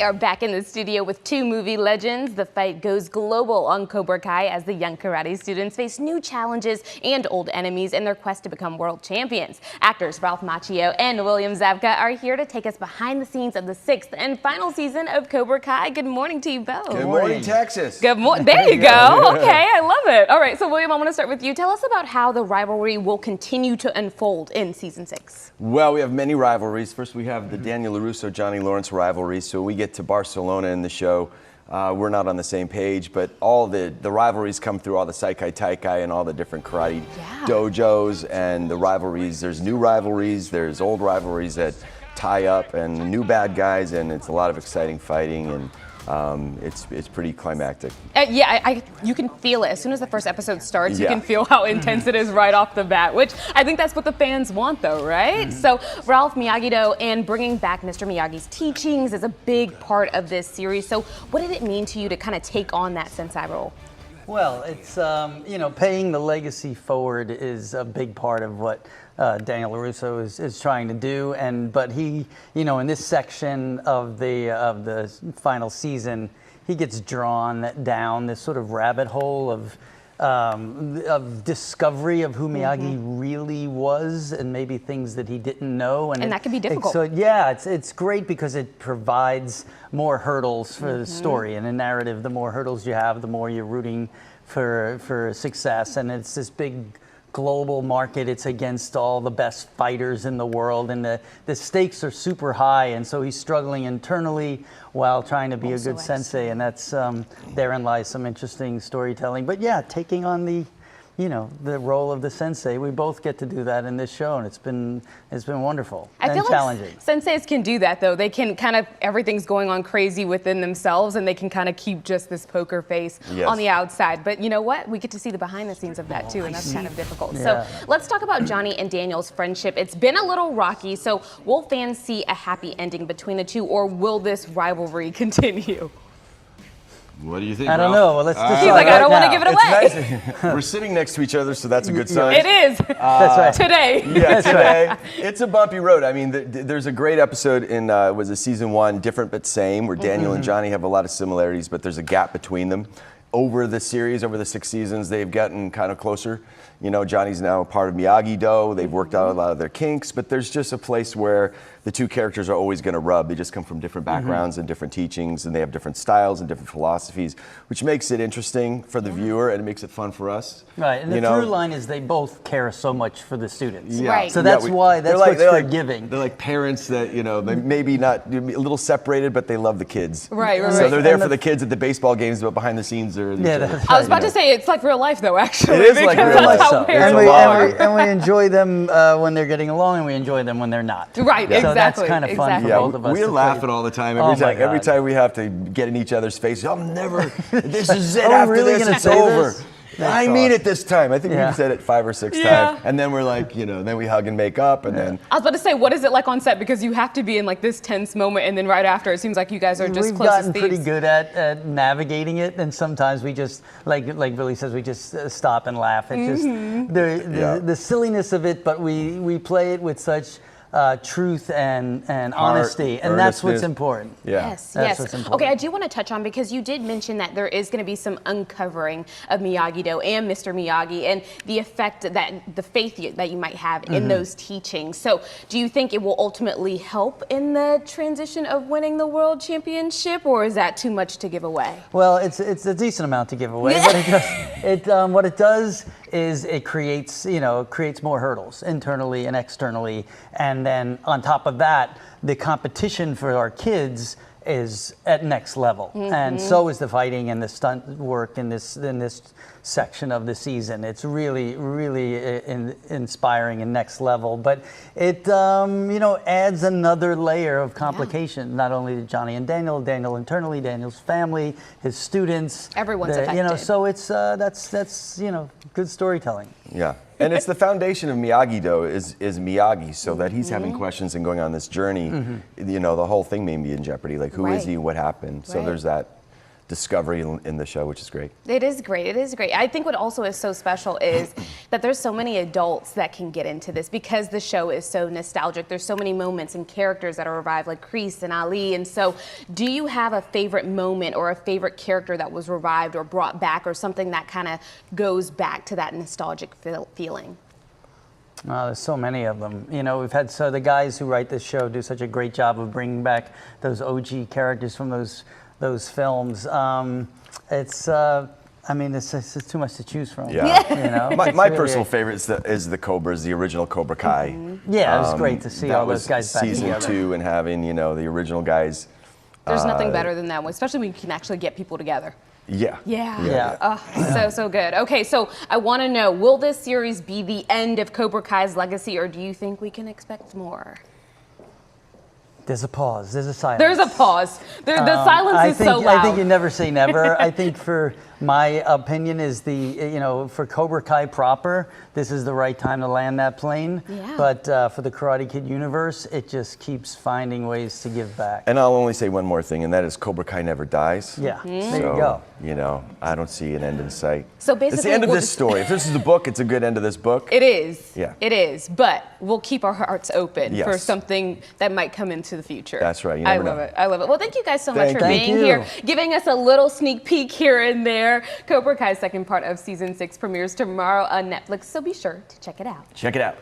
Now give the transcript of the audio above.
We are back in the studio with two movie legends. The fight goes global on Cobra Kai as the young karate students face new challenges and old enemies in their quest to become world champions. Actors Ralph Macchio and William Zabka are here to take us behind the scenes of the 6th and final season of Cobra Kai. Good morning to you both. Good morning, Texas. Good morning. There you go. Okay, I love it. All right, so William, I want to start with you. Tell us about how the rivalry will continue to unfold in season 6. Well, we have many rivalries. First, we have the Daniel LaRusso, Johnny Lawrence rivalry. So we get to Barcelona in the show. We're not on the same page, but all the rivalries come through all the Saikai Taikai and all the different karate dojos and the rivalries. There's new rivalries, there's old rivalries that tie up and new bad guys, and it's a lot of exciting fighting, and it's pretty climactic. You can feel it. As soon as the first episode starts, you can feel how intense it is right off the bat, which I think that's what the fans want though, right? So Ralph Miyagi-Do and bringing back Mr. Miyagi's teachings is a big part of this series. So what did it mean to you to kind of take on that sensei role? Well, it's, paying the legacy forward is a big part of what Daniel LaRusso is trying to do. But he, in this section of the final season, he gets drawn down this sort of rabbit hole of discovery of who Miyagi really was, and maybe things that he didn't know, and that can be difficult. So yeah, it's great because it provides more hurdles for the story. And a narrative, the more hurdles you have, the more you're rooting for success. And it's this big global market. It's against all the best fighters in the world, and the stakes are super high, and so he's struggling internally while trying to be a good sensei, and that's therein lies some interesting storytelling. But yeah, taking on the role of the sensei, we both get to do that in this show, and it's been wonderful and challenging. Like senseis can do that though. They can kind of, everything's going on crazy within themselves, and they can kind of keep just this poker face on the outside. But you know what? We get to see the behind the scenes of that too, and that's kind of difficult. So let's talk about Johnny and Daniel's friendship. It's been a little rocky, so will fans see a happy ending between the two, or will this rivalry continue? What do you think, I don't know. Well, let's decide. He's like, I don't want to give it away. Nice. We're sitting next to each other, so that's a good sign. It is. That's right. Today. Yeah, today. It's a bumpy road. I mean, there's a great episode in, was it season 1, Different But Same, where Daniel and Johnny have a lot of similarities, but there's a gap between them. Over the series, over the 6 seasons, they've gotten kind of closer. Johnny's now a part of Miyagi-Do. They've worked out a lot of their kinks, but there's just a place where the two characters are always going to rub. They just come from different backgrounds and different teachings, and they have different styles and different philosophies, which makes it interesting for the viewer, and it makes it fun for us. Right, and the through line is they both care so much for the students. Yeah. Right. So that's why, that's what's forgiving. They're like parents that, they maybe not a little separated, but they love the kids. Right. So they're there for the kids at the baseball games, but behind the scenes they're I was about to say, it's like real life though, actually. It is like real life. And we enjoy them when they're getting along, and we enjoy them when they're not. Right, so exactly. That's kind of fun for both of us. We laugh at all the time. Every time we have to get in each other's faces, this is it, after really this, it's over. I mean it this time. I think we've said it 5 or 6 times. And then we're like, then we hug and make up, and then. I was about to say, what is it like on set? Because you have to be in like this tense moment, and then right after, it seems like you guys are just close as thieves. We've gotten pretty good at navigating it, and sometimes we just, like Billy says, we just stop and laugh. It's just the silliness of it, but we play it with such truth and honesty, and that's what's important. Yes. What's important. Okay, I do want to touch on, because you did mention that there is going to be some uncovering of Miyagi-Do and Mr. Miyagi, and the effect that the faith that you might have in those teachings. So do you think it will ultimately help in the transition of winning the world championship, or is that too much to give away? Well, it's a decent amount to give away, but what it does is it creates more hurdles internally and externally, and then on top of that, the competition for our kids is at next level, and so is the fighting and the stunt work in this section of the season. It's really inspiring and next level, but it adds another layer of complication. Not only to Johnny and Daniel internally, Daniel's family, his students, everyone's affected. So it's that's good storytelling. Yeah. And it's the foundation of Miyagi-Do is Miyagi, so that he's having questions and going on this journey. The whole thing may be in jeopardy. Like, who is he? What happened? So there's that discovery in the show, which is great. It is great. It is great. I think what also is so special is that there's so many adults that can get into this because the show is so nostalgic. There's so many moments and characters that are revived, like Kreese and Ali. And so, do you have a favorite moment or a favorite character that was revived or brought back, or something that kind of goes back to that nostalgic feeling? There's so many of them. You know, we've had the guys who write this show do such a great job of bringing back those OG characters from those films. I mean, it's too much to choose from. Yeah. You know? My personal favorite is the Cobras, the original Cobra Kai. Yeah, it was great to see all those guys back season together. 2 and having, you know, the original guys. There's nothing better than that one, especially when you can actually get people together. Yeah. Yeah. Oh, so good. Okay, so I want to know, will this series be the end of Cobra Kai's legacy, or do you think we can expect more? There's a pause. There's a silence. There's a pause. The silence is so loud. I think you never say never. I think, for my opinion, is for Cobra Kai proper, this is the right time to land that plane. Yeah. But for the Karate Kid universe, it just keeps finding ways to give back. And I'll only say one more thing, and that is Cobra Kai never dies. Yeah. There So, you go. You know, I don't see an end in sight. So basically, it's the end of this story. If this is the book, it's a good end of this book. It is. Yeah. It is. But we'll keep our hearts open Yes. for something that might come into the future. That's right. You I never love know. it. I love it. Well, thank you guys so much Thank for you. being Thank here, you. giving us a little sneak peek here and there. Cobra Kai's second part of season 6 premieres tomorrow on Netflix, so be sure to check it out. Check it out.